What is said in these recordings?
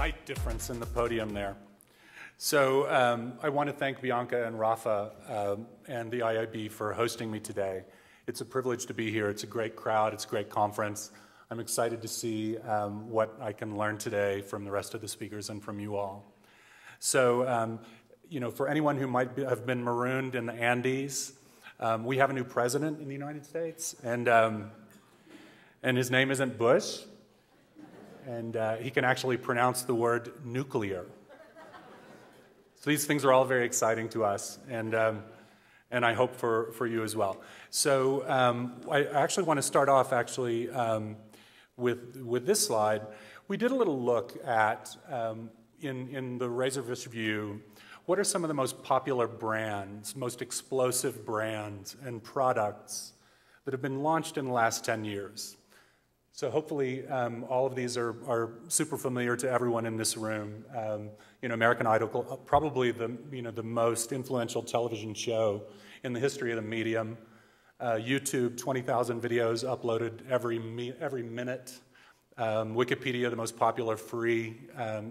height difference in the podium there. So I want to thank Bianca and Rafa and the IAB for hosting me today. It's a privilege to be here. It's a great crowd. It's a great conference. I'm excited to see what I can learn today from the rest of the speakers and from you all. So, you know, for anyone who might have been marooned in the Andes, we have a new president in the United States, and his name isn't Bush, and he can actually pronounce the word nuclear. So these things are all very exciting to us, and I hope for you as well. So I actually want to start off with this slide. We did a little look at, in the Razorfish view, what are some of the most popular brands, most explosive brands and products that have been launched in the last 10 years. So hopefully all of these are super familiar to everyone in this room. You know, American Idol, probably the most influential television show in the history of the medium. YouTube, 20,000 videos uploaded every minute. Wikipedia, the most popular free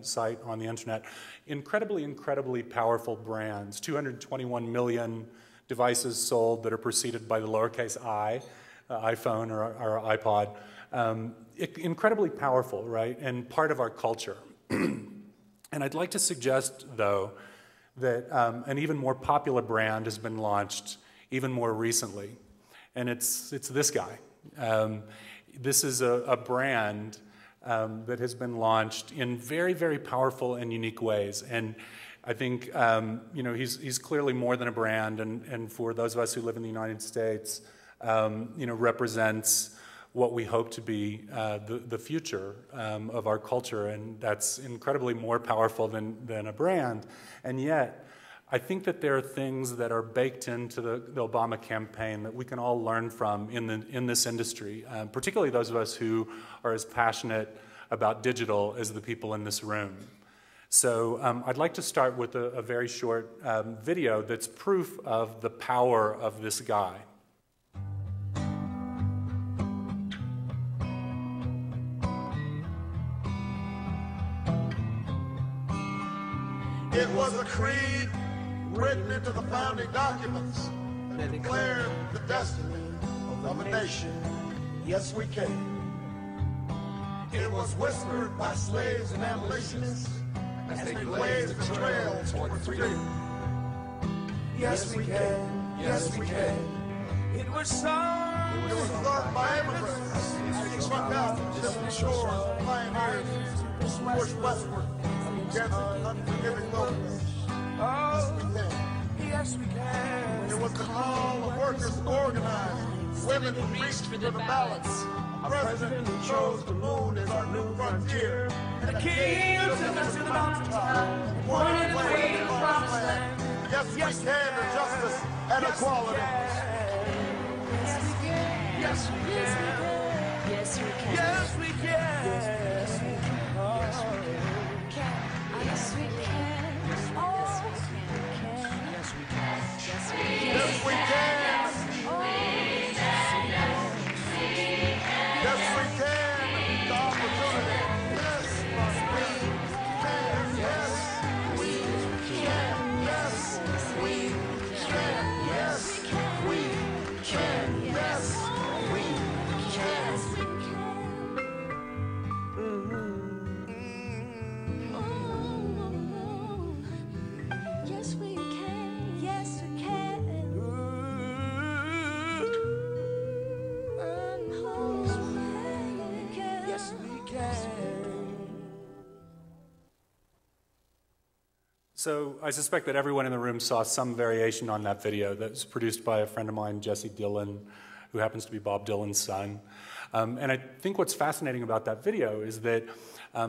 site on the internet. Incredibly powerful brands. 221 million devices sold that are preceded by the lowercase I, iPhone or iPod. Incredibly powerful, right? And part of our culture. And I'd like to suggest, though, that an even more popular brand has been launched even more recently. And it's this guy. This is a brand that has been launched in very powerful and unique ways. And I think you know, he's clearly more than a brand, and for those of us who live in the United States, you know, represents what we hope to be the future of our culture, and that's incredibly more powerful than a brand. And yet, I think that there are things that are baked into the Obama campaign that we can all learn from in this industry, particularly those of us who are as passionate about digital as the people in this room. So I'd like to start with a very short video that's proof of the power of this guy. It was a creed written into the founding documents that declared the destiny of a nation. Yes, we can. It was whispered by slaves and abolitionists as they blazed the trail toward freedom. Yes, we can. Yes, we can. It was sung. It was sung by immigrants who struck out from distant shores, pioneers who pushed westward against an unforgiving wilderness. Yes, we can. Yes, we can. It was the call of workers who organized, women who reached for the ballots, a president who chose the moon as our new frontier, and a king who took us to the mountaintop, pointed the way to the promised land. Yes, we can to justice and equality. Yes, we can. Yes, we can. Yes, we can. Yes, we can. Yes, we can. Yes, we can. Yes, we can. Yes, we can. Yes, we can. Yes, we can. The opportunity. Yes, we can. Yes, we can. Yes, we can. Yes, we can. Yes, we can. Yes, we can. Yes, we can. Yes, we can. So I suspect that everyone in the room saw some variation on that video that was produced by a friend of mine, Jesse Dillon, who happens to be Bob Dylan's son. And I think what's fascinating about that video is that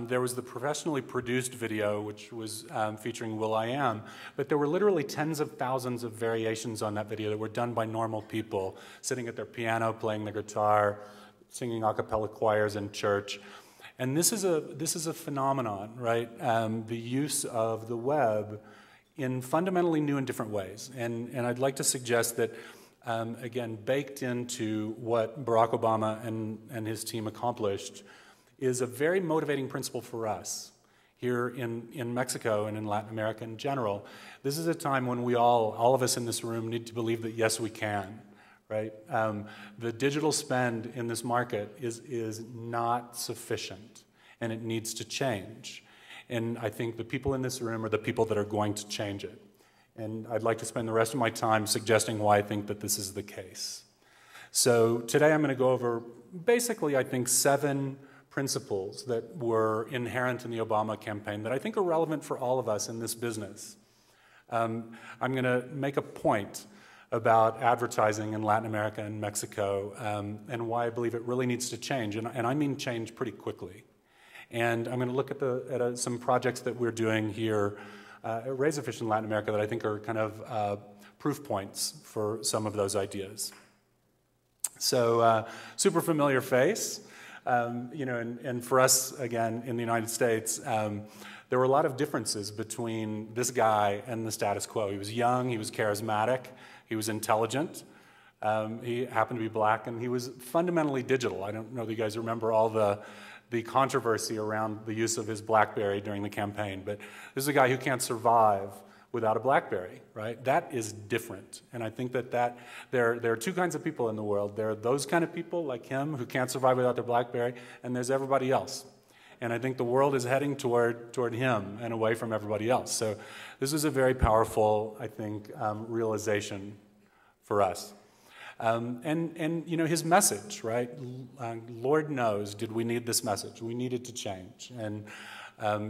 there was the professionally produced video, which was featuring will.i.am, but there were literally tens of thousands of variations on that video that were done by normal people, sitting at their piano, playing the guitar, singing a cappella choirs in church. And this is a phenomenon, right? The use of the web in fundamentally new and different ways. And I'd like to suggest that, again, baked into what Barack Obama and his team accomplished is a very motivating principle for us. here in Mexico and in Latin America in general. This is a time when we all of us in this room need to believe that yes, we can, right? The digital spend in this market is not sufficient, and it needs to change. And I think the people in this room are the people that are going to change it. And I'd like to spend the rest of my time suggesting why I think that this is the case. So today I'm going to go over basically, I think, 7 principles that were inherent in the Obama campaign that I think are relevant for all of us in this business. I'm going to make a point about advertising in Latin America and Mexico and why I believe it really needs to change, and I mean change pretty quickly. And I'm going to look at some projects that we're doing here at Razorfish in Latin America that I think are kind of proof points for some of those ideas. So, super familiar face, you know, and for us, again, in the United States, there were a lot of differences between this guy and the status quo. He was young, he was charismatic, he was intelligent, he happened to be black, and he was fundamentally digital. I don't know that you guys remember all the controversy around the use of his BlackBerry during the campaign, but this is a guy who can't survive without a BlackBerry, right? That is different. And I think that there are 2 kinds of people in the world. There are those kind of people like him who can't survive without their BlackBerry, and there's everybody else. And I think the world is heading toward him and away from everybody else. So this is a very powerful, I think, realization for us. And you know, his message, right? Lord knows, did we need this message? We needed to change. And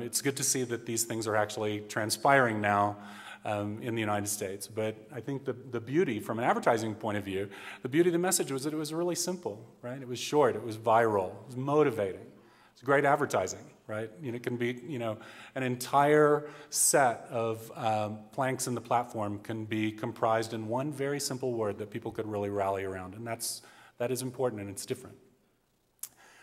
it's good to see that these things are actually transpiring now in the United States. But I think the beauty, from an advertising point of view, the beauty of the message was that it was really simple, right? It was short, it was viral, it was motivating. It's great advertising, right? You know, it can be, you know, an entire set of planks in the platform can be comprised in one very simple word that people could really rally around, and that is important and it's different.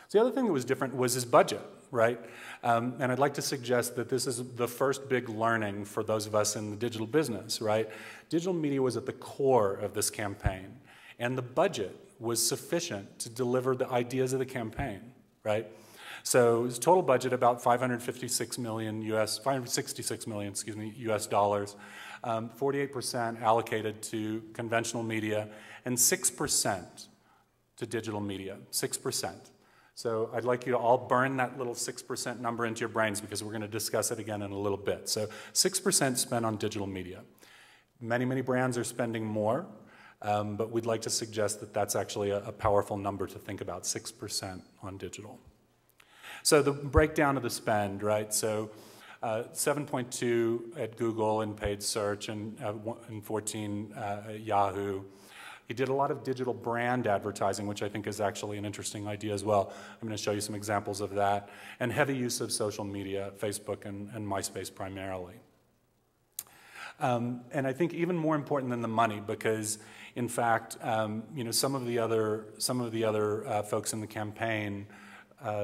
So the other thing that was different was his budget, right? And I'd like to suggest that this is the first big learning for those of us in the digital business, right? Digital media was at the core of this campaign, and the budget was sufficient to deliver the ideas of the campaign, right? So his total budget about 566 million US dollars, 48% allocated to conventional media, and 6% to digital media, 6%. So I'd like you to all burn that little 6% number into your brains because we're going to discuss it again in a little bit. So 6% spent on digital media. Many, many brands are spending more, but we'd like to suggest that that's actually a powerful number to think about, 6% on digital. So the breakdown of the spend, right? So 7.2 at Google in paid search and 14 at Yahoo. He did a lot of digital brand advertising, which I think is actually an interesting idea as well. I'm going to show you some examples of that. And heavy use of social media, Facebook and MySpace primarily. And I think even more important than the money, because in fact, you know, some of the other folks in the campaign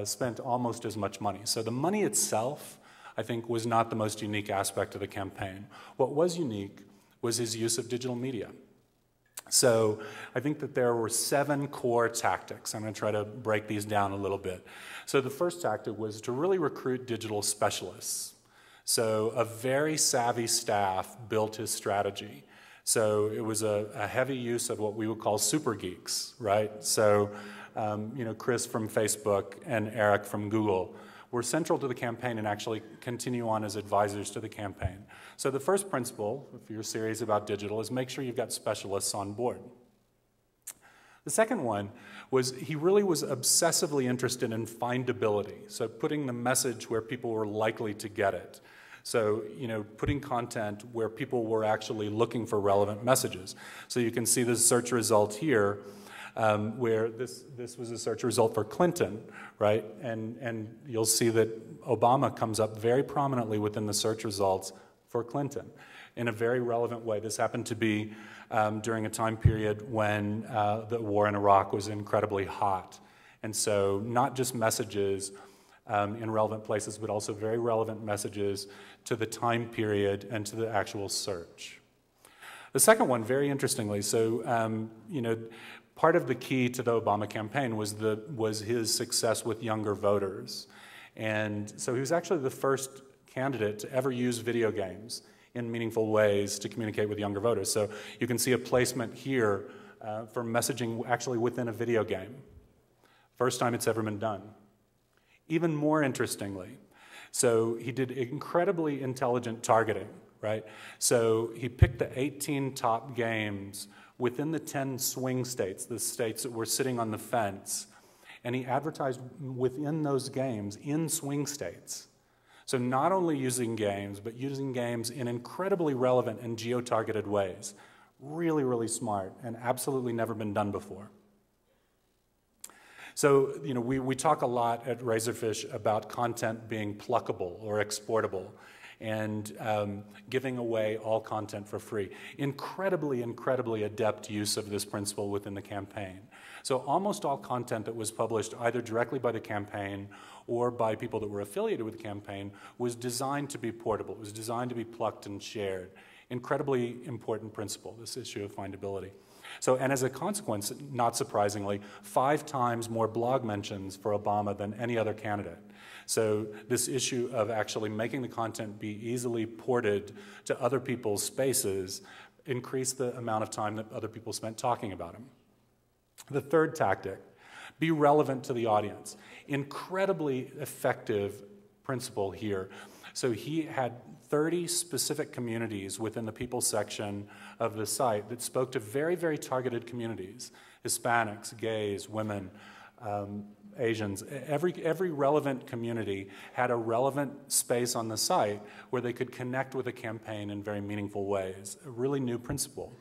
spent almost as much money. So the money itself, I think, was not the most unique aspect of the campaign. What was unique was his use of digital media. So I think that there were 7 core tactics. I'm going to try to break these down a little bit. So the first tactic was to really recruit digital specialists. So a very savvy staff built his strategy. So it was a heavy use of what we would call super geeks, right? So you know, Chris from Facebook and Eric from Google were central to the campaign and actually continue on as advisors to the campaign. So the first principle, if you're serious about digital, is make sure you've got specialists on board. The second one was he really was obsessively interested in findability, so putting the message where people were likely to get it. So, you know, putting content where people were actually looking for relevant messages. So you can see the search result here, where this was a search result for Clinton, right? And you'll see that Obama comes up very prominently within the search results for Clinton in a very relevant way. This happened to be during a time period when the war in Iraq was incredibly hot. And so not just messages in relevant places, but also very relevant messages to the time period and to the actual search. The second one, very interestingly, so you know, part of the key to the Obama campaign was his success with younger voters. And so he was actually the first candidate to ever use video games in meaningful ways to communicate with younger voters. So you can see a placement here for messaging actually within a video game. First time it's ever been done. Even more interestingly, so he did incredibly intelligent targeting, right? So he picked the 18 top games within the 10 swing states, the states that were sitting on the fence, and he advertised within those games in swing states. So not only using games, but using games in incredibly relevant and geo-targeted ways. Really, really smart, and absolutely never been done before. So, we talk a lot at Razorfish about content being pluckable or exportable, and giving away all content for free. Incredibly, incredibly adept use of this principle within the campaign. So almost all content that was published either directly by the campaign or by people that were affiliated with the campaign was designed to be portable. It was designed to be plucked and shared. Incredibly important principle, this issue of findability. So, and as a consequence, not surprisingly, 5 times more blog mentions for Obama than any other candidate. So this issue of actually making the content be easily ported to other people's spaces increased the amount of time that other people spent talking about him. The third tactic, be relevant to the audience. Incredibly effective principle here. So he had 30 specific communities within the people section of the site that spoke to very, very targeted communities: Hispanics, gays, women, Asians. Every relevant community had a relevant space on the site where they could connect with a campaign in very meaningful ways. A really new principle.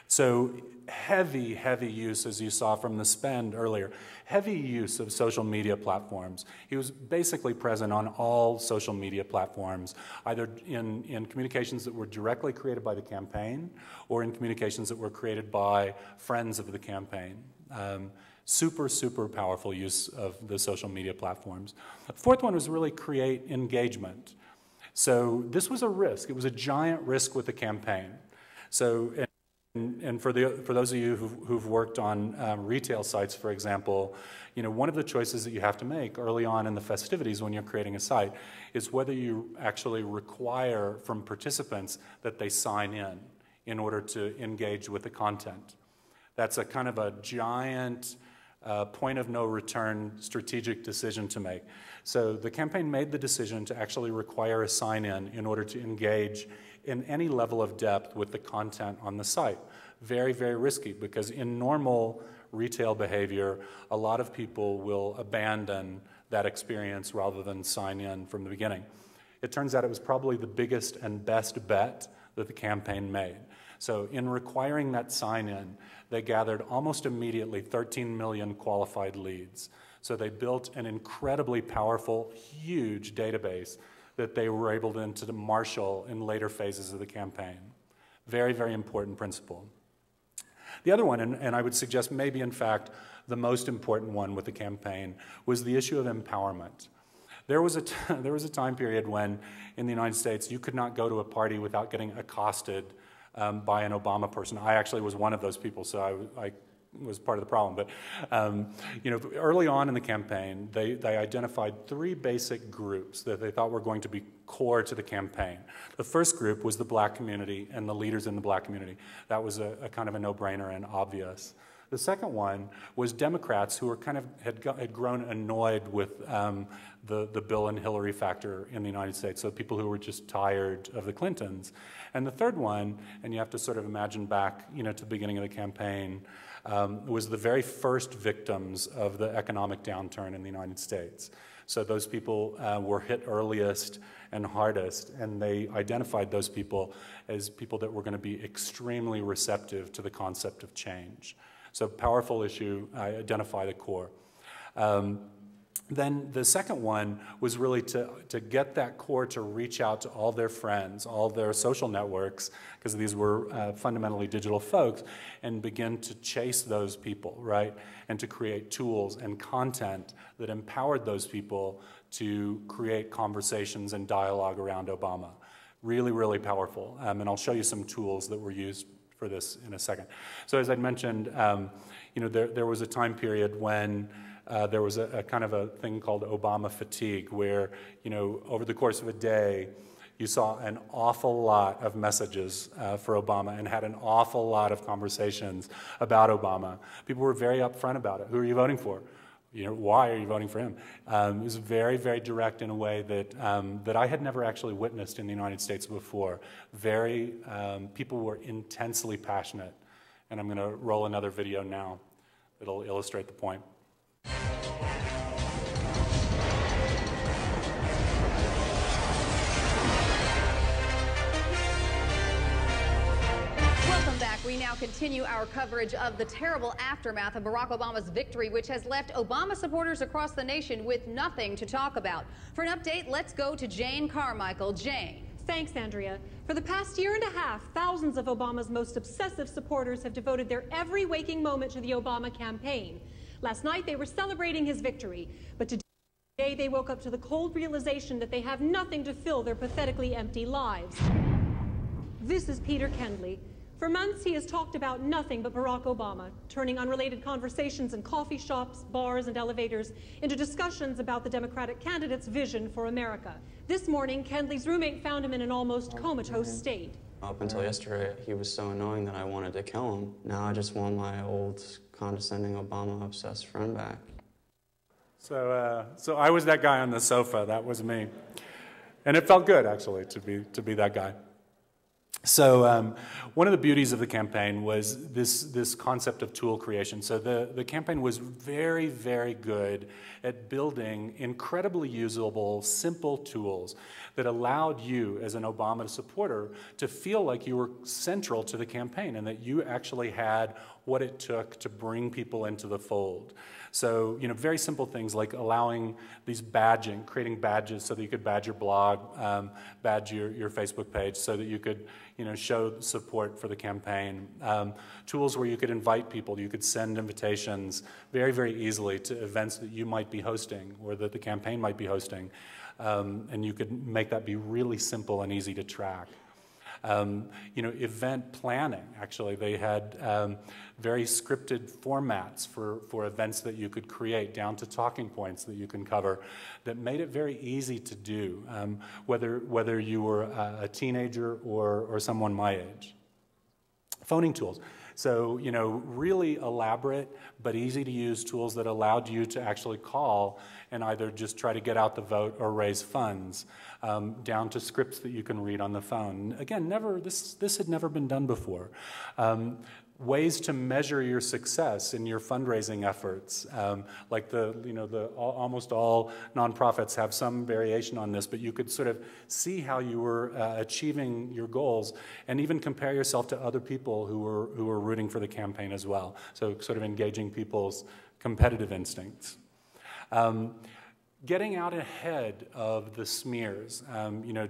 So heavy, heavy use, as you saw from the spend earlier, heavy use of social media platforms. He was basically present on all social media platforms, either in communications that were directly created by the campaign or in communications that were created by friends of the campaign. Super, super powerful use of the social media platforms. The fourth one was really create engagement. So this was a risk. It was a giant risk with the campaign. So, and for those of you who've worked on retail sites, for example, one of the choices that you have to make early on in the festivities when you're creating a site is whether you actually require from participants that they sign in order to engage with the content. That's a kind of a giant point of no return strategic decision to make. So the campaign made the decision to actually require a sign-in in order to engage in any level of depth with the content on the site. Very, very risky, because in normal retail behavior, a lot of people will abandon that experience rather than sign in from the beginning. It turns out it was probably the biggest and best bet that the campaign made. So in requiring that sign-in, they gathered almost immediately 13 million qualified leads. So they built an incredibly powerful, huge database that they were able then to marshal in later phases of the campaign. Very, very important principle. The other one, and I would suggest maybe in fact the most important one with the campaign, was the issue of empowerment. There was a time period when in the United States you could not go to a party without getting accosted by an Obama person. I actually was one of those people, so I was part of the problem. But early on in the campaign, they identified 3 basic groups that they thought were going to be core to the campaign. The first group was the black community and the leaders in the black community. That was a kind of a no-brainer and obvious. The second one was Democrats who were had grown annoyed with the Bill and Hillary factor in the United States, so people who were just tired of the Clintons. And the third one, and you have to sort of imagine back to the beginning of the campaign, was the very first victims of the economic downturn in the United States. So those people were hit earliest and hardest, and they identified those people as people that were going to be extremely receptive to the concept of change. So powerful issue, identify the core. Then the second one was really to get that core to reach out to all their friends, all their social networks, because these were fundamentally digital folks, and begin to chase those people, right? And to create tools and content that empowered those people to create conversations and dialogue around Obama. Really, really powerful. And I'll show you some tools that were used for this in a second. So as I mentioned, there was a time period when there was a kind of a thing called Obama fatigue, where, you know, over the course of a day, you saw an awful lot of messages for Obama and had an awful lot of conversations about Obama. People were very upfront about it. Who are you voting for? You know, why are you voting for him? It was very, very direct in a way that, that I had never actually witnessed in the United States before. People were intensely passionate. And I'm going to roll another video now that'll illustrate the point. We now continue our coverage of the terrible aftermath of Barack Obama's victory, which has left Obama supporters across the nation with nothing to talk about. For an update, let's go to Jane Carmichael. Jane. Thanks, Andrea. For the past year and a half, thousands of Obama's most obsessive supporters have devoted their every waking moment to the Obama campaign. Last night, they were celebrating his victory, but today they woke up to the cold realization that they have nothing to fill their pathetically empty lives. This is Peter Kendley. For months, he has talked about nothing but Barack Obama, turning unrelated conversations in coffee shops, bars, and elevators into discussions about the Democratic candidate's vision for America. This morning, Kendley's roommate found him in an almost comatose state. Up until yesterday, he was so annoying that I wanted to kill him. Now I just want my old, condescending, Obama-obsessed friend back. So I was that guy on the sofa. That was me. And it felt good, actually, to be that guy. So one of the beauties of the campaign was this concept of tool creation. So the campaign was very, very good at building incredibly usable, simple tools that allowed you as an Obama supporter to feel like you were central to the campaign and that you actually had what it took to bring people into the fold. So, you know, very simple things like allowing these badging, creating badges so that you could badge your blog, badge your Facebook page so that you could, you know, show support for the campaign. Tools where you could invite people, you could send invitations very, very easily to events that you might be hosting or that the campaign might be hosting. And you could make that be really simple and easy to track. You know, event planning, actually, they had very scripted formats for events that you could create, down to talking points that you can cover, that made it very easy to do, whether you were a teenager or someone my age. Phoning tools. So, you know, really elaborate but easy to use tools that allowed you to actually call and either just try to get out the vote or raise funds, down to scripts that you can read on the phone. Again, this had never been done before. Ways to measure your success in your fundraising efforts, like almost all nonprofits have some variation on this, but you could sort of see how you were achieving your goals, and even compare yourself to other people who were rooting for the campaign as well. So sort of engaging people's competitive instincts. Getting out ahead of the smears. You know,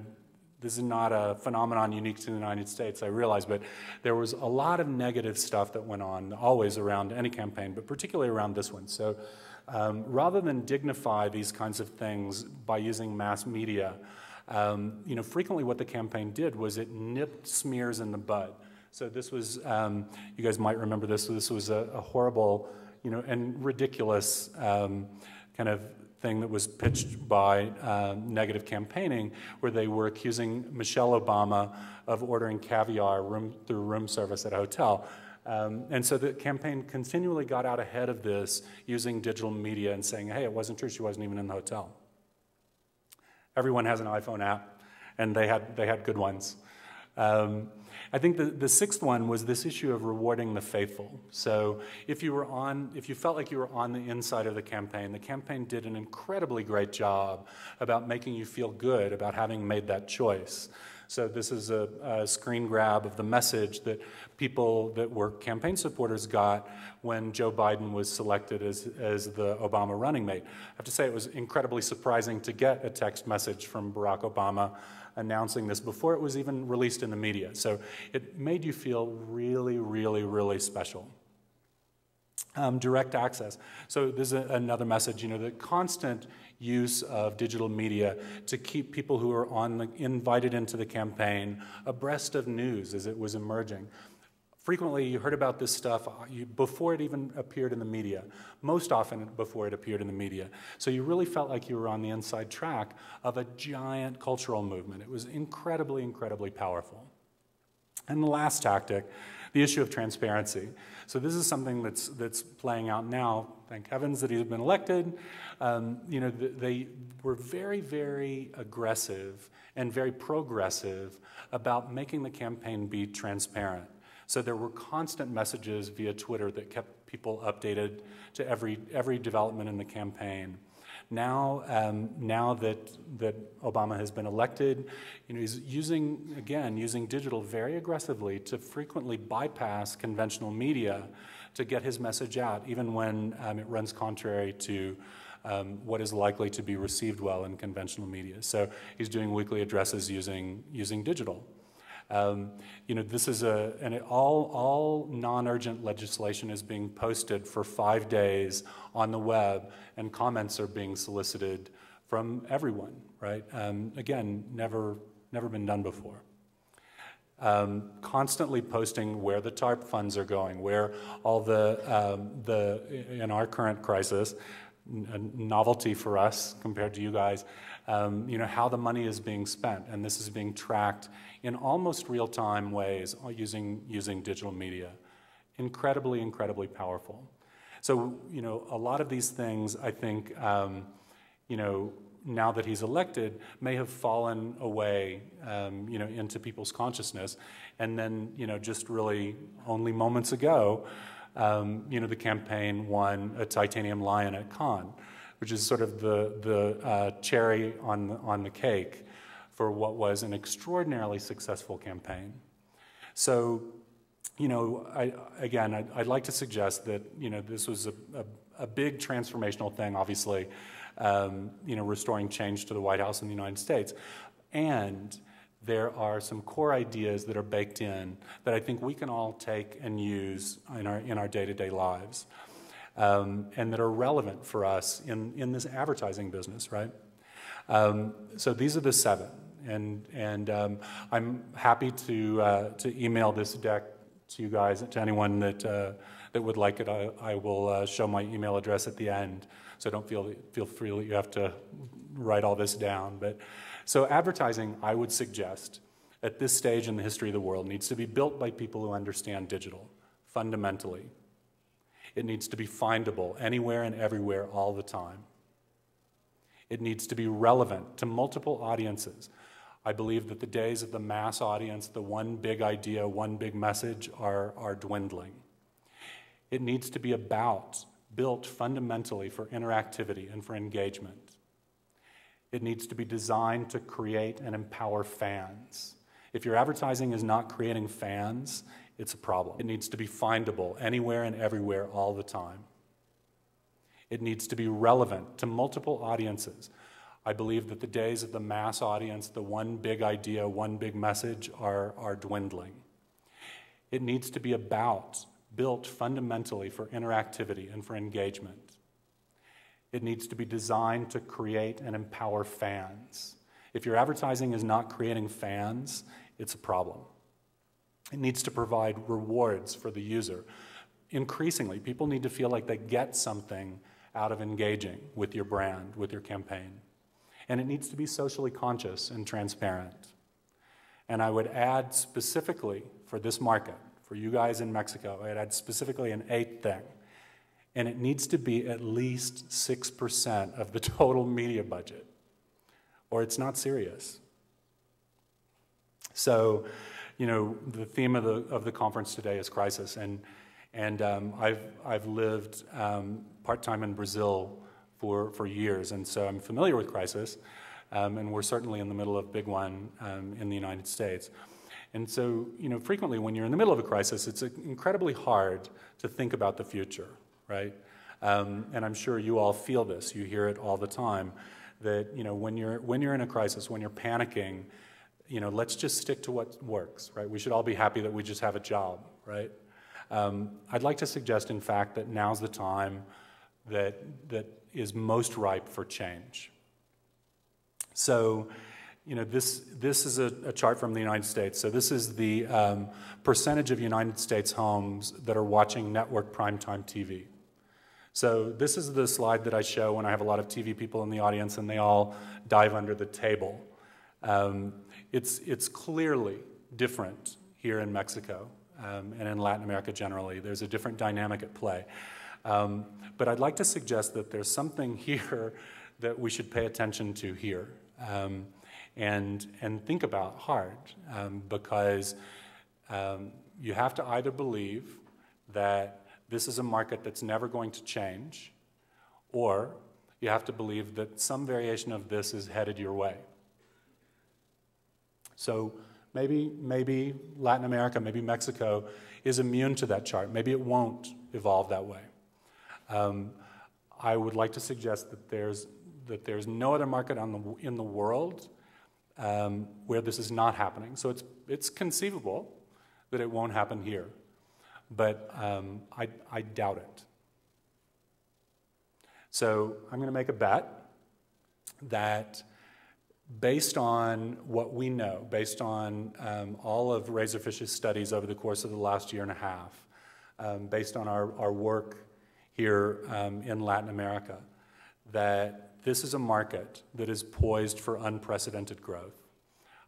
this is not a phenomenon unique to the United States, I realize, but there was a lot of negative stuff that went on, always around any campaign, but particularly around this one. So rather than dignify these kinds of things by using mass media, you know, frequently what the campaign did was it nipped smears in the bud. So this was, you guys might remember this, so this was a horrible, you know, and ridiculous kind of thing that was pitched by negative campaigning, where they were accusing Michelle Obama of ordering caviar through room service at a hotel. And so the campaign continually got out ahead of this using digital media and saying, hey, it wasn't true, she wasn't even in the hotel. Everyone has an iPhone app, and they had good ones. I think the sixth one was this issue of rewarding the faithful. So if you felt like you were on the inside of the campaign did an incredibly great job about making you feel good about having made that choice. So this is a screen grab of the message that people that were campaign supporters got when Joe Biden was selected as the Obama running mate. I have to say it was incredibly surprising to get a text message from Barack Obama announcing this before it was even released in the media. So it made you feel really, really, really special. Direct access. So there's another message, you know, the constant use of digital media to keep people who are invited into the campaign abreast of news as it was emerging. Frequently, you heard about this stuff before it even appeared in the media, most often before it appeared in the media. So you really felt like you were on the inside track of a giant cultural movement. It was incredibly, incredibly powerful. And the last tactic, the issue of transparency. So this is something that's playing out now. Thank heavens that he's been elected. They were very, very aggressive and very progressive about making the campaign be transparent. So there were constant messages via Twitter that kept people updated to every development in the campaign. Now, now that Obama has been elected, he's using digital very aggressively to frequently bypass conventional media to get his message out, even when it runs contrary to what is likely to be received well in conventional media. So he's doing weekly addresses using digital. This is all non-urgent legislation is being posted for 5 days on the web, and comments are being solicited from everyone, right? Again, never been done before. Constantly posting where the TARP funds are going, where all in our current crisis, a novelty for us compared to you guys, how the money is being spent, and this is being tracked in almost real-time ways using digital media. Incredibly, incredibly powerful. So, a lot of these things, I think, now that he's elected, may have fallen away, into people's consciousness, and then, just really only moments ago, the campaign won a titanium lion at Cannes, which is sort of the cherry on the cake for what was an extraordinarily successful campaign. So, I'd like to suggest that this was a big transformational thing, obviously, restoring change to the White House in the United States, and there are some core ideas that are baked in that I think we can all take and use in our day-to-day lives, and that are relevant for us in this advertising business, right? So these are the 7, and I'm happy to email this deck to you guys, to anyone that would like it. I will show my email address at the end, so don't feel free that you have to write all this down. But so advertising, I would suggest, at this stage in the history of the world, needs to be built by people who understand digital, fundamentally. It needs to be findable anywhere and everywhere all the time. It needs to be relevant to multiple audiences. I believe that the days of the mass audience, the one big idea, one big message, are dwindling. It needs to be built fundamentally for interactivity and for engagement. It needs to be designed to create and empower fans. If your advertising is not creating fans, it's a problem. It needs to be findable anywhere and everywhere all the time. It needs to be relevant to multiple audiences. I believe that the days of the mass audience, the one big idea, one big message, are dwindling. It needs to be built fundamentally for interactivity and for engagement. It needs to be designed to create and empower fans. If your advertising is not creating fans, it's a problem. It needs to provide rewards for the user. Increasingly, people need to feel like they get something out of engaging with your brand, with your campaign. And it needs to be socially conscious and transparent. And I would add specifically for this market, for you guys in Mexico, I'd add specifically an 8th thing. And it needs to be at least 6% of the total media budget, or it's not serious. So, the theme of the conference today is crisis, and I've lived part-time in Brazil for years, and so I'm familiar with crisis, and we're certainly in the middle of a big one in the United States. And so, frequently when you're in the middle of a crisis, it's incredibly hard to think about the future, right? And I'm sure you all feel this. You hear it all the time, that when you're in a crisis, when you're panicking, let's just stick to what works, right? We should all be happy that we just have a job, right? I'd like to suggest, in fact, that now's the time that is most ripe for change. So, you know, this is a chart from the United States. So this is the percentage of United States homes that are watching network primetime TV. So this is the slide that I show when I have a lot of TV people in the audience and they all dive under the table. It's clearly different here in Mexico and in Latin America generally. There's a different dynamic at play. But I'd like to suggest that there's something here that we should pay attention to here and think about hard, because you have to either believe that this is a market that's never going to change, or you have to believe that some variation of this is headed your way. So maybe Latin America, maybe Mexico is immune to that chart. Maybe it won't evolve that way. I would like to suggest that there's no other market in the world where this is not happening. So it's conceivable that it won't happen here, but I doubt it. So I'm going to make a bet that based on what we know, based on all of Razorfish's studies over the course of the last year and a half, based on our work here in Latin America, that this is a market that is poised for unprecedented growth.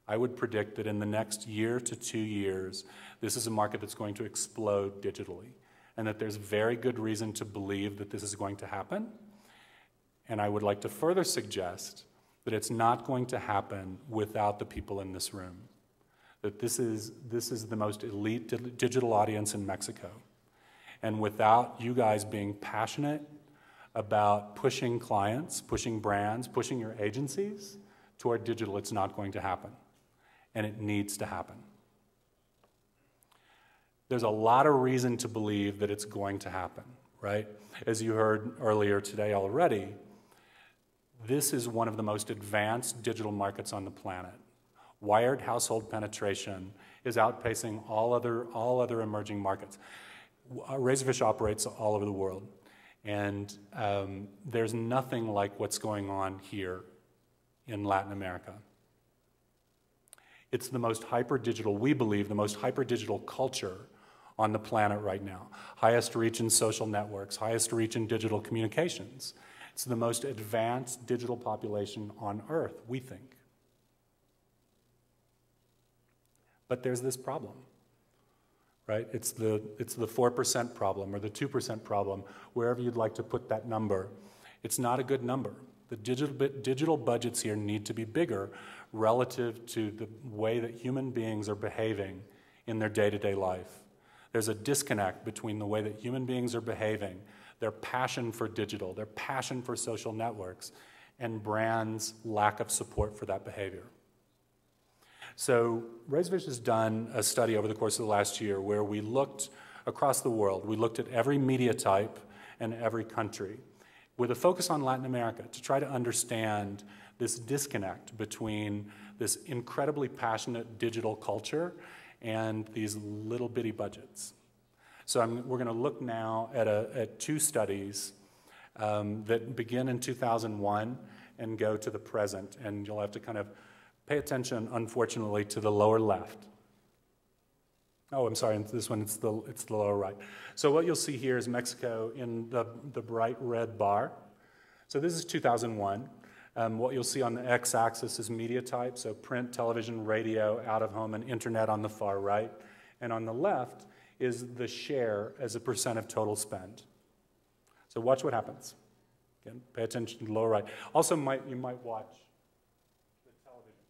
I would predict that in the next year to 2 years, this is a market that's going to explode digitally, and that there's very good reason to believe that this is going to happen. And I would like to further suggest that it's not going to happen without the people in this room. That this is the most elite digital audience in Mexico. And without you guys being passionate about pushing clients, pushing brands, pushing your agencies toward digital, it's not going to happen. And it needs to happen. There's a lot of reason to believe that it's going to happen, right? As you heard earlier today already, this is one of the most advanced digital markets on the planet. Wired household penetration is outpacing all other emerging markets. Razorfish operates all over the world, and there's nothing like what's going on here in Latin America. It's the most hyper-digital, we believe, the most hyper-digital culture on the planet right now. Highest reach in social networks, highest reach in digital communications. It's the most advanced digital population on Earth, we think. But there's this problem, right? It's the 4% problem or the 2% problem, wherever you'd like to put that number. It's not a good number. The digital budgets here need to be bigger relative to the way that human beings are behaving in their day-to-day life. There's a disconnect between the way that human beings are behaving, their passion for digital, their passion for social networks, and brands' lack of support for that behavior. So Razorfish has done a study over the course of the last year where we looked across the world. We looked at every media type and every country with a focus on Latin America to try to understand this disconnect between this incredibly passionate digital culture and these little bitty budgets. So we're going to look now at 2 studies that begin in 2001 and go to the present. And you'll have to kind of pay attention, unfortunately, to the lower left. Oh, I'm sorry, this one, it's the lower right. So what you'll see here is Mexico in the bright red bar. So this is 2001. What you'll see on the x-axis is media type, so print, television, radio, out-of-home, and internet on the far right. And on the left is the share as a % of total spend. So watch what happens. Again, pay attention to the lower right. Also, you might watch the television.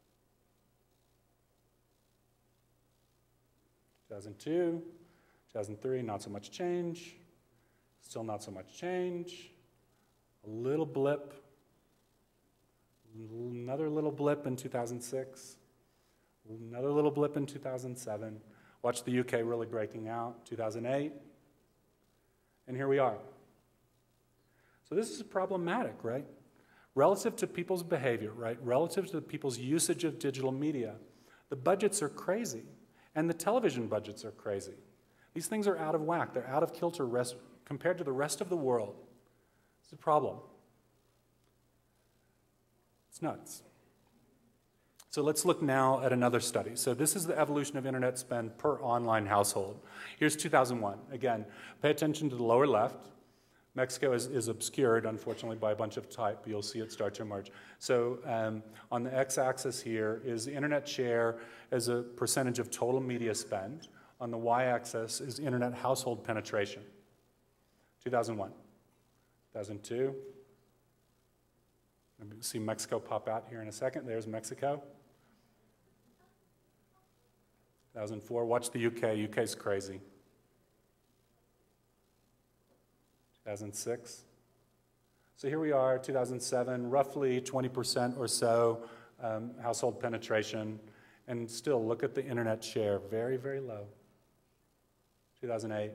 2002, 2003, not so much change. Still not so much change. A little blip. Another little blip in 2006. Another little blip in 2007. Watch the UK really breaking out, 2008. And here we are. So this is problematic, right? Relative to people's behavior, right? Relative to people's usage of digital media, the budgets are crazy. And the television budgets are crazy. These things are out of whack. They're out of kilter compared to the rest of the world. It's a problem. It's nuts. So let's look now at another study. So this is the evolution of internet spend per online household. Here's 2001. Again, pay attention to the lower left. Mexico is obscured, unfortunately, by a bunch of type. You'll see it start to emerge. So on the x-axis here is the internet share as a percentage of total media spend. On the y-axis is internet household penetration. 2001. 2002. You'll see Mexico pop out here in a second. There's Mexico. 2004. Watch the UK. UK's crazy. 2006. So here we are, 2007, roughly 20% or so household penetration. And still, look at the internet share, very, very low. 2008.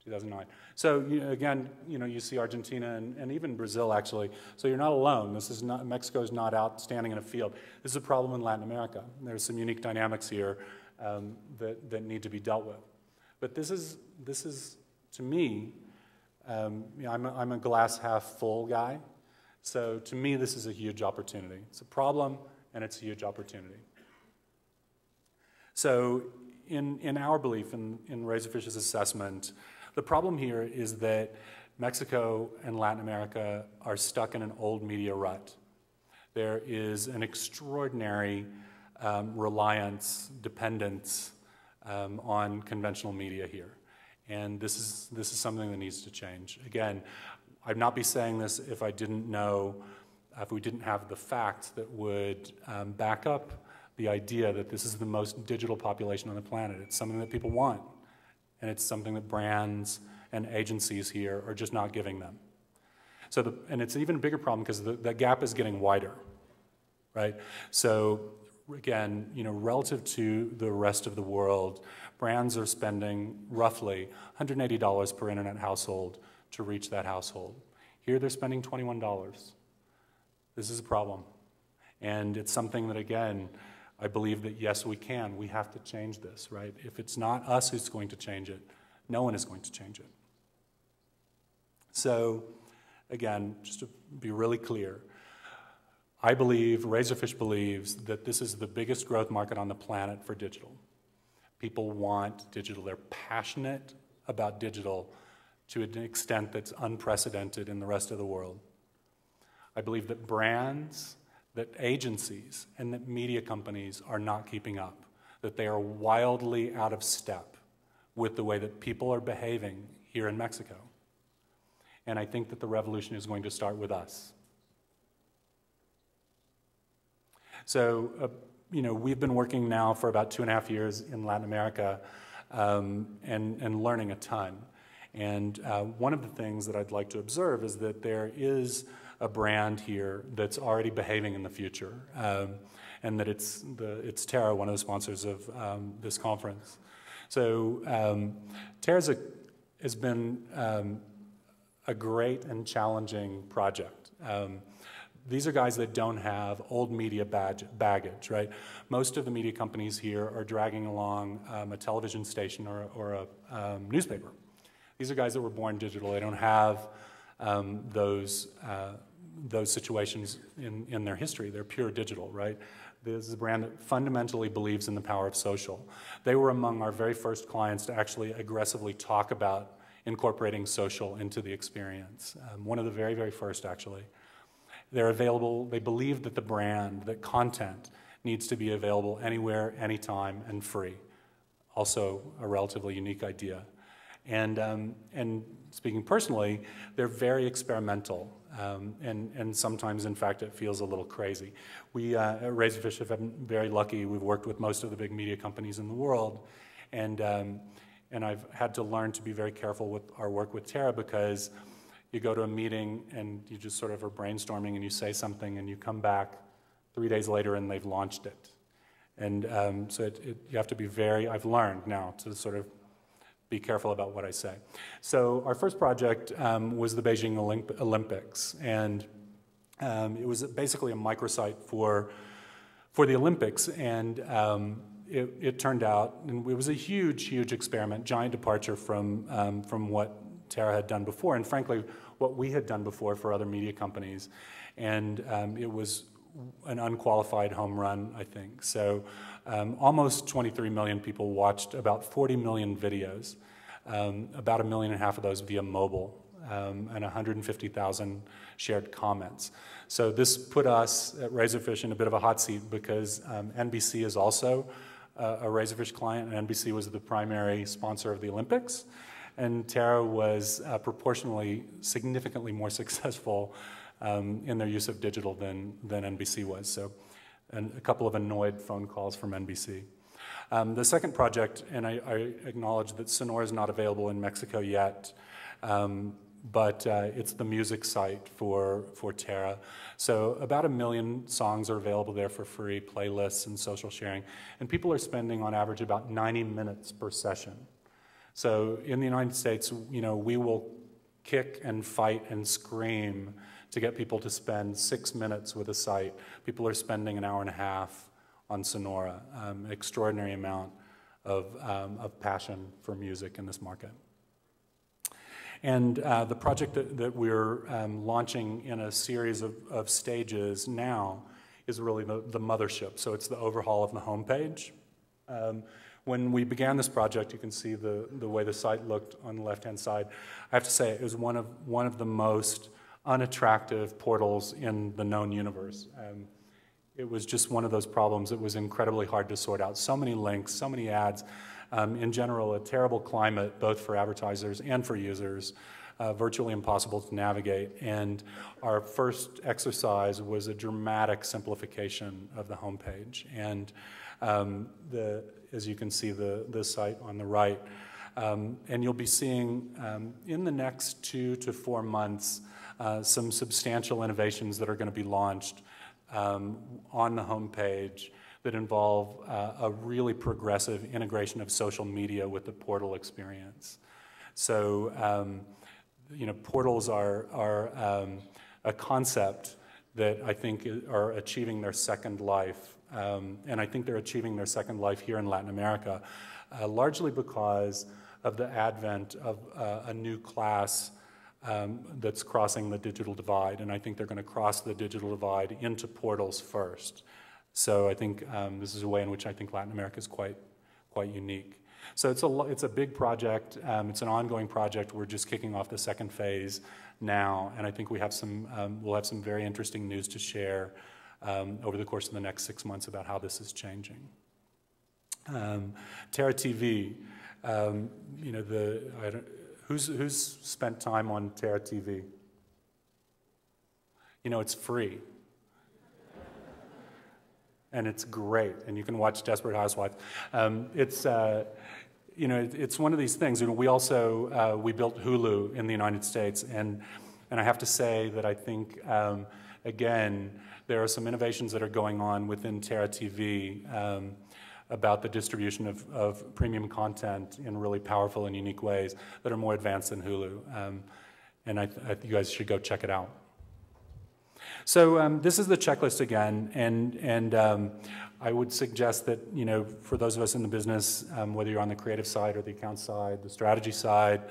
2009. So again, you see Argentina and even Brazil actually. So you're not alone. This is not, Mexico is not out standing in a field. This is a problem in Latin America. There's some unique dynamics here that need to be dealt with. But this is to me, I'm a glass half full guy. So to me, this is a huge opportunity. It's a problem and it's a huge opportunity. So in our belief, in Razorfish's assessment, the problem here is that Mexico and Latin America are stuck in an old media rut. There is an extraordinary reliance, dependence on conventional media here. And this is something that needs to change. Again, I'd not be saying this if I didn't know, if we didn't have the facts that would back up the idea that this is the most digital population on the planet. It's something that people want. And it's something that brands and agencies here are just not giving them. So and it's an even bigger problem because the gap is getting wider, right? So again, relative to the rest of the world, brands are spending roughly $180 per internet household to reach that household. Here they're spending $21. This is a problem. And it's something that, again, I believe that, yes, we can. We have to change this, right? If it's not us who's going to change it, no one is going to change it. So, again, just to be really clear, I believe, Razorfish believes, that this is the biggest growth market on the planet for digital. People want digital. They're passionate about digital to an extent that's unprecedented in the rest of the world. I believe that brands, that agencies, and that media companies are not keeping up, that they are wildly out of step with the way that people are behaving here in Mexico. And I think that the revolution is going to start with us. So, we've been working now for about 2.5 years in Latin America and learning a ton. And one of the things that I'd like to observe is that there is a brand here that's already behaving in the future, and that it's Terra, one of the sponsors of this conference. So Terra has been a great and challenging project. These are guys that don't have old media baggage, right? Most of the media companies here are dragging along a television station or a newspaper. These are guys that were born digital. They don't have those situations in their history. They're pure digital, right? This is a brand that fundamentally believes in the power of social. They were among our very first clients to actually aggressively talk about incorporating social into the experience. One of the very, very first, actually. They're available, they believe that the brand, that content needs to be available anywhere, anytime, and free. Also a relatively unique idea. And speaking personally, they're very experimental, and sometimes, in fact, it feels a little crazy. We at Razorfish have been very lucky. We've worked with most of the big media companies in the world, and I've had to learn to be very careful with our work with Terra, because you go to a meeting and you just sort of are brainstorming and you say something and you come back 3 days later and they've launched it. And so you have to be I've learned now to sort of be careful about what I say. So our first project was the Beijing Olympics, and it was basically a microsite for the Olympics, and it turned out, and it was a huge, huge experiment, giant departure from what Terra had done before, and frankly, what we had done before for other media companies. And it was an unqualified home run, I think. So almost 23 million people watched about 40 million videos, about 1.5 million of those via mobile, and 150,000 shared comments. So this put us at Razorfish in a bit of a hot seat because NBC is also a Razorfish client, and NBC was the primary sponsor of the Olympics. And Tara was proportionally significantly more successful in their use of digital than NBC was. So a couple of annoyed phone calls from NBC. The second project, and I acknowledge that Sonora is not available in Mexico yet, but it's the music site for Tara. So about 1 million songs are available there for free, playlists and social sharing. And people are spending on average about 90 minutes per session. So in the United States, you know, we will kick and fight and scream to get people to spend 6 minutes with a site. People are spending 1.5 hours on Sonora. Extraordinary amount of passion for music in this market. And the project that we're launching in a series of stages now is really the mothership. So it's the overhaul of the homepage. When we began this project, you can see the way the site looked on the left-hand side. I have to say, it was one of the most unattractive portals in the known universe. It was just one of those problems that was incredibly hard to sort out. So many links, so many ads. In general, a terrible climate, both for advertisers and for users, virtually impossible to navigate. And our first exercise was a dramatic simplification of the homepage. And as you can see, the site on the right. And you'll be seeing in the next 2 to 4 months some substantial innovations that are going to be launched on the homepage that involve a really progressive integration of social media with the portal experience. So, you know, portals are a concept that I think are achieving their second life. And I think they're achieving their second life here in Latin America, largely because of the advent of a new class that's crossing the digital divide. And I think they're going to cross the digital divide into portals first. So I think this is a way in which I think Latin America is quite unique. So it's a big project. It's an ongoing project. We're just kicking off the second phase now, and I think we'll have some very interesting news to share over the course of the next 6 months about how this is changing. Terra TV, you know, who's spent time on Terra TV? You know, it's free. And it's great, and you can watch Desperate Housewives. You know, it's one of these things. You know, we also we built Hulu in the United States, and I have to say that I think again there are some innovations that are going on within Terra TV about the distribution of premium content in really powerful and unique ways that are more advanced than Hulu, and you guys should go check it out. So this is the checklist again, and I would suggest that, you know, for those of us in the business, whether you're on the creative side or the account side, the strategy side,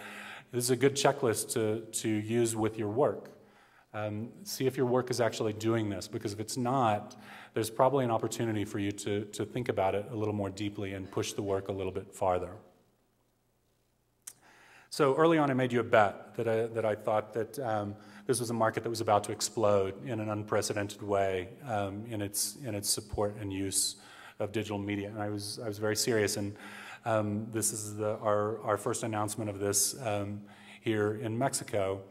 this is a good checklist to use with your work. See if your work is actually doing this, because if it's not, there's probably an opportunity for you to think about it a little more deeply and push the work a little bit farther. So early on I made you a bet that I thought that this was a market that was about to explode in an unprecedented way in its support and use of digital media, and I was very serious. And this is our first announcement of this here in Mexico.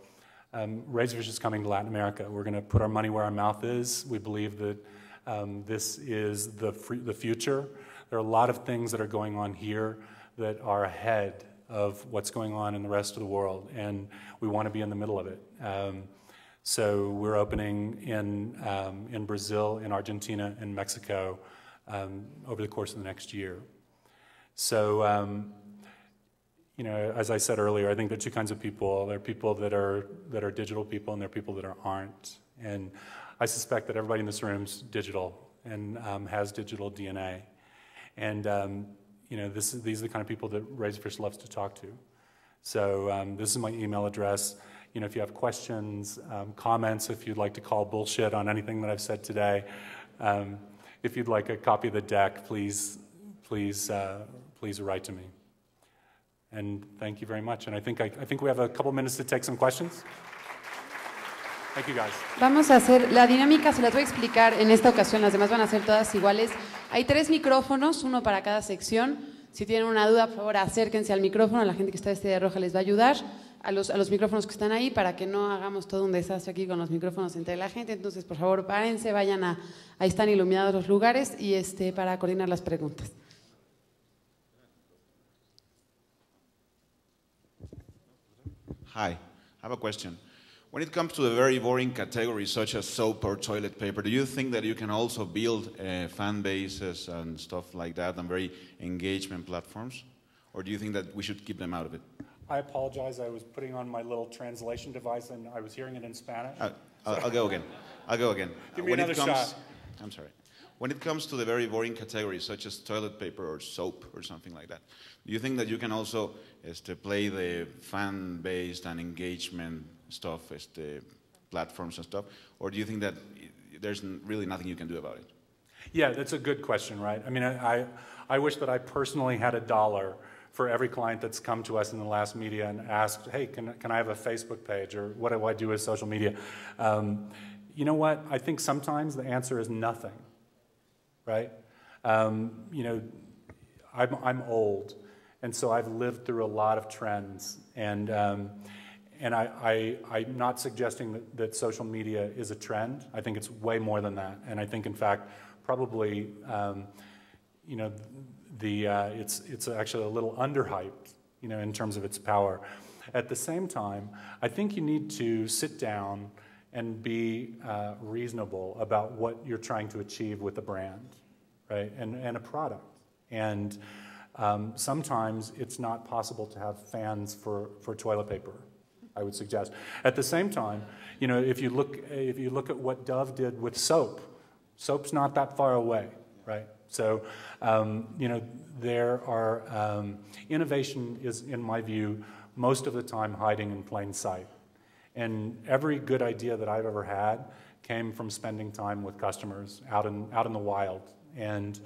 Razorfish is coming to Latin America. We're going to put our money where our mouth is. We believe that this is the future. There are a lot of things that are going on here that are ahead of what's going on in the rest of the world, and we want to be in the middle of it. So we're opening in Brazil, in Argentina, and Mexico over the course of the next year. So, you know, as I said earlier, I think there are two kinds of people. There are people that are digital people, and there are people that aren't. And I suspect that everybody in this room's digital and has digital DNA. And you know, these are the kind of people that Razorfish loves to talk to. So this is my email address. you know, if you have questions, comments, if you'd like to call bullshit on anything that I've said today, if you'd like a copy of the deck, please write to me. And thank you very much. And I think we have a couple minutes to take some questions. Thank you, guys. Vamos a hacer la dinámica, se las voy a explicar en esta ocasión, las demás van a ser todas iguales. Hay 3 micrófonos, uno para cada sección. Si tienen una duda, por favor, acérquense al micrófono, la gente que está vestida de roja les va a ayudar, a los micrófonos que están ahí, para que no hagamos todo un desastre aquí con los micrófonos entre la gente. Entonces, por favor, párense, vayan ahí están iluminados los lugares, y para coordinar las preguntas. Hi, I have a question. When it comes to the very boring categories such as soap or toilet paper, do you think that you can also build fan bases and stuff like that and very engagement platforms? Or do you think that we should keep them out of it? I apologize. I was putting on my little translation device and I was hearing it in Spanish. I'll go again. I'll go again. Give me another shot. I'm sorry. When it comes to the very boring categories such as toilet paper or soap or something like that, do you think that you can also play the fan-based and engagement stuff, platforms and stuff, or do you think that there's really nothing you can do about it? Yeah, that's a good question, right? I mean, I wish that I personally had $1 for every client that's come to us in the last media and asked, hey, can I have a Facebook page, or what do I do with social media? You know what? I think sometimes the answer is nothing, right? You know, I'm old, and so I've lived through a lot of trends, and I'm not suggesting that social media is a trend. I think it's way more than that, and I think, in fact, probably, you know, it's actually a little underhyped, you know, in terms of its power. At the same time, I think you need to sit down and be reasonable about what you're trying to achieve with a brand, right, and a product. And sometimes it's not possible to have fans for toilet paper, I would suggest. At the same time, you know, if you look at what Dove did with soap, soap's not that far away, right? So, you know, there are, innovation is, in my view, most of the time hiding in plain sight. And every good idea that I've ever had came from spending time with customers out in the wild. And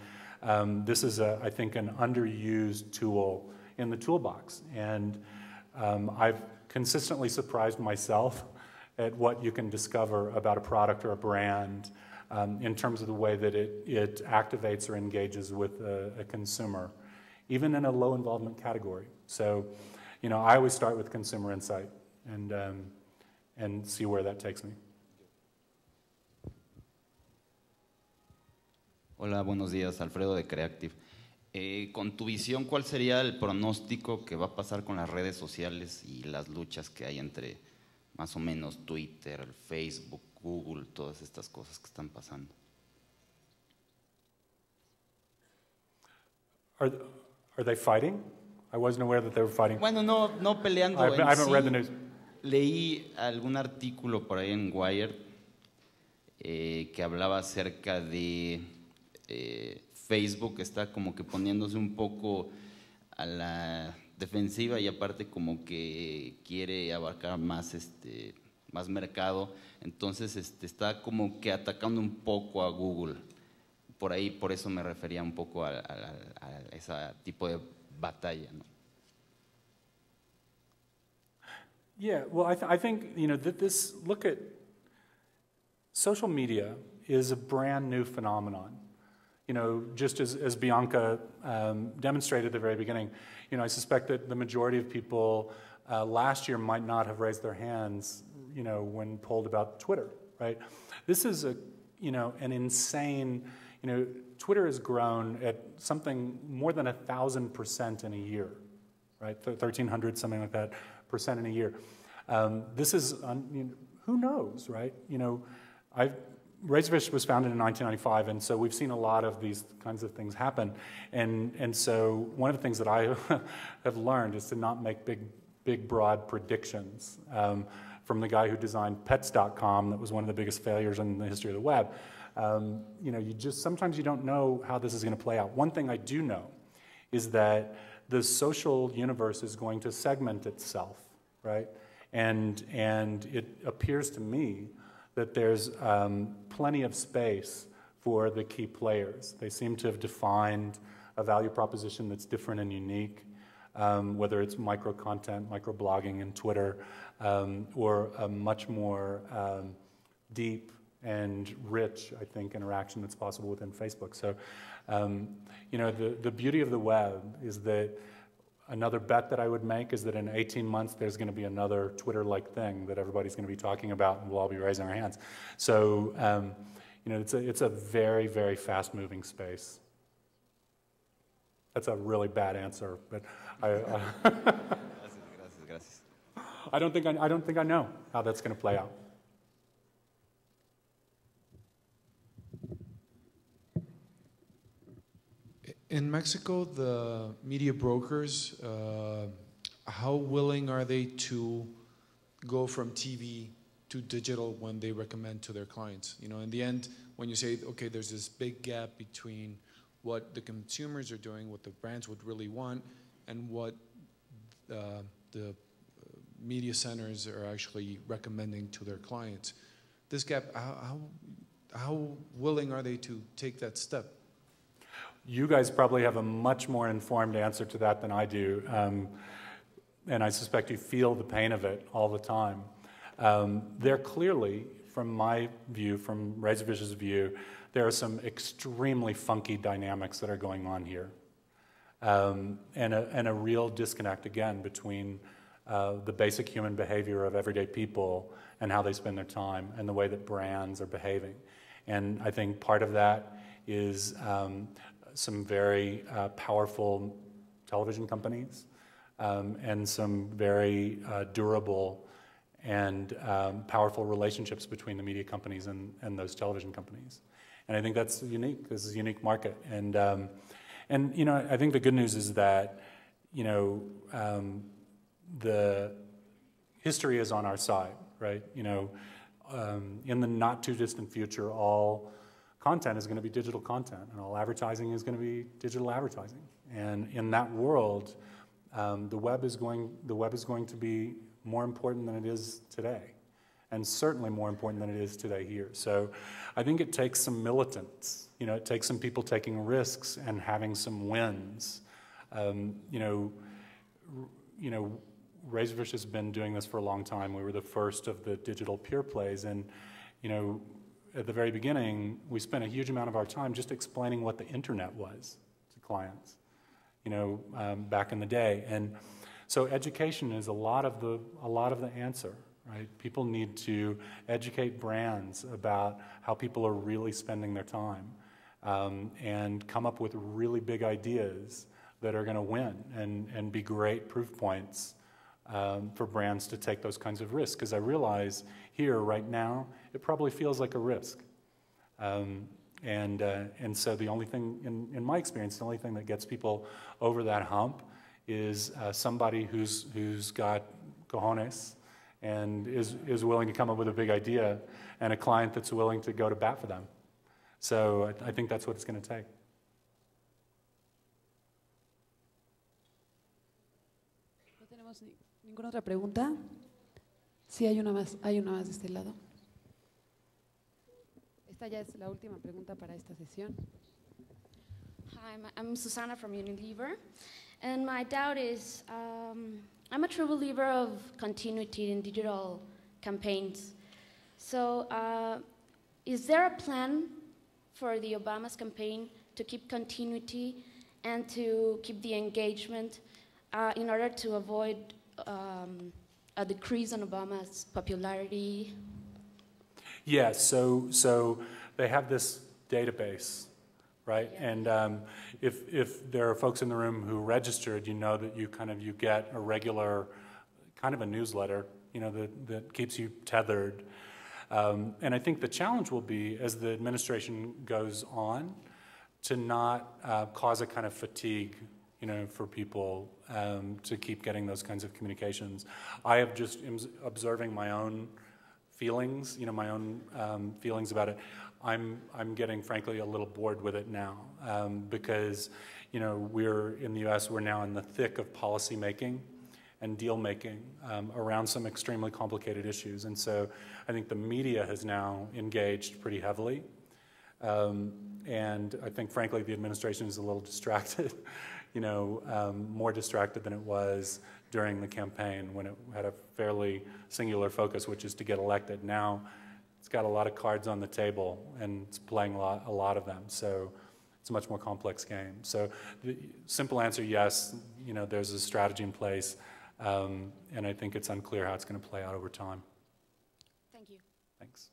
this is, I think, an underused tool in the toolbox. And I've consistently surprised myself at what you can discover about a product or a brand in terms of the way that it activates or engages with a consumer, even in a low involvement category. So, you know, I always start with consumer insight and see where that takes me. Hola, buenos días, Alfredo de Creative. Con tu visión, ¿cuál sería el pronóstico que va a pasar con las redes sociales y las luchas que hay entre más o menos Twitter, Facebook, Google, todas estas cosas que están pasando? Are they fighting? I wasn't aware that they were fighting. Bueno, no peleando. I haven't read the news. Leí algún artículo por ahí en Wired que hablaba acerca de Facebook está como que poniéndose un poco a la defensiva y aparte como que quiere abarcar más más mercado, entonces está como que atacando un poco a Google. Por ahí, por eso me refería un poco a ese tipo de batalla, ¿no? Yeah, well, I think, you know, look at social media is a brand new phenomenon. You know, just as Bianca demonstrated at the very beginning, you know, I suspect that the majority of people last year might not have raised their hands, you know, when polled about Twitter, right? This is you know, an insane, you know, Twitter has grown at something more than 1,000% in a year, right? 1,300, something like that, % in a year. This is, you know, who knows, right? You know, Razorfish was founded in 1995, and so we've seen a lot of these kinds of things happen. And so one of the things that I have learned is to not make big, broad predictions. From the guy who designed Pets.com, that was one of the biggest failures in the history of the web. You know, sometimes you don't know how this is going to play out. One thing I do know is that the social universe is going to segment itself, right? And it appears to me that there's plenty of space for the key players. They seem to have defined a value proposition that's different and unique, whether it's micro-content, micro-blogging in Twitter, or a much more deep and rich, I think, interaction that's possible within Facebook. So, you know, the beauty of the web is that another bet that I would make is that in 18 months there's going to be another Twitter-like thing that everybody's going to be talking about, and we'll all be raising our hands. So, you know, it's a very, very fast-moving space. That's a really bad answer, but Gracias. I don't think I know how that's going to play out. In Mexico, the media brokers, how willing are they to go from TV to digital when they recommend to their clients? You know, in the end, when you say, okay, there's this big gap between what the consumers are doing, what the brands would really want, and what the media centers are actually recommending to their clients. This gap, how willing are they to take that step? You guys probably have a much more informed answer to that than I do, and I suspect you feel the pain of it all the time. There clearly, from my view, from Razorfish's view, there are some extremely funky dynamics that are going on here, and a real disconnect, again, between the basic human behavior of everyday people and how they spend their time and the way that brands are behaving. And I think part of that is some very powerful television companies and some very durable and powerful relationships between the media companies and those television companies. And I think that's unique. This is a unique market. And you know, I think the good news is that, you know, the history is on our side, right? You know, in the not too distant future, all content is going to be digital content, and all advertising is going to be digital advertising. And in that world, the web is going to be more important than it is today, and certainly more important than it is today here. So I think it takes some militants. You know, it takes some people taking risks and having some wins. You know, Razorfish has been doing this for a long time. We were the first of the digital pure plays, and you know, at the very beginning, we spent a huge amount of our time just explaining what the internet was to clients, you know, back in the day. And so education is a lot of the answer, right? People need to educate brands about how people are really spending their time, and come up with really big ideas that are going to win and be great proof points for brands to take those kinds of risks. Because I realize here, right now, it probably feels like a risk. And so the only thing, in my experience, the only thing that gets people over that hump is somebody who's got cojones and is willing to come up with a big idea, and a client that's willing to go to bat for them. So I think that's what it's going to take. ¿No tenemos ninguna otra pregunta? Sí, hay una más de este lado. Esta ya es la última pregunta para esta sesión. Hi, I'm Susanna from Unilever, and my doubt is, I'm a true believer of continuity in digital campaigns. So, is there a plan for the Obama's campaign to keep continuity and to keep the engagement in order to avoid a decrease in Obama's popularity? Yes, so they have this database, right? Yeah. And if there are folks in the room who registered, you know that you get a regular kind of a newsletter, you know, that keeps you tethered. And I think the challenge will be, as the administration goes on, to not cause a kind of fatigue, you know, for people to keep getting those kinds of communications. I have just observing my own feelings, you know, my own feelings about it. I'm getting, frankly, a little bored with it now because, you know, we're in the U.S., we're now in the thick of policy making, and deal making around some extremely complicated issues. And so I think the media has now engaged pretty heavily. And I think, frankly, the administration is a little distracted, more distracted than it was during the campaign when it had a fairly singular focus, which is to get elected. Now it's got a lot of cards on the table and it's playing a lot of them. So it's a much more complex game. So the simple answer, yes, there's a strategy in place, and I think it's unclear how it's going to play out over time. Thank you. Thanks.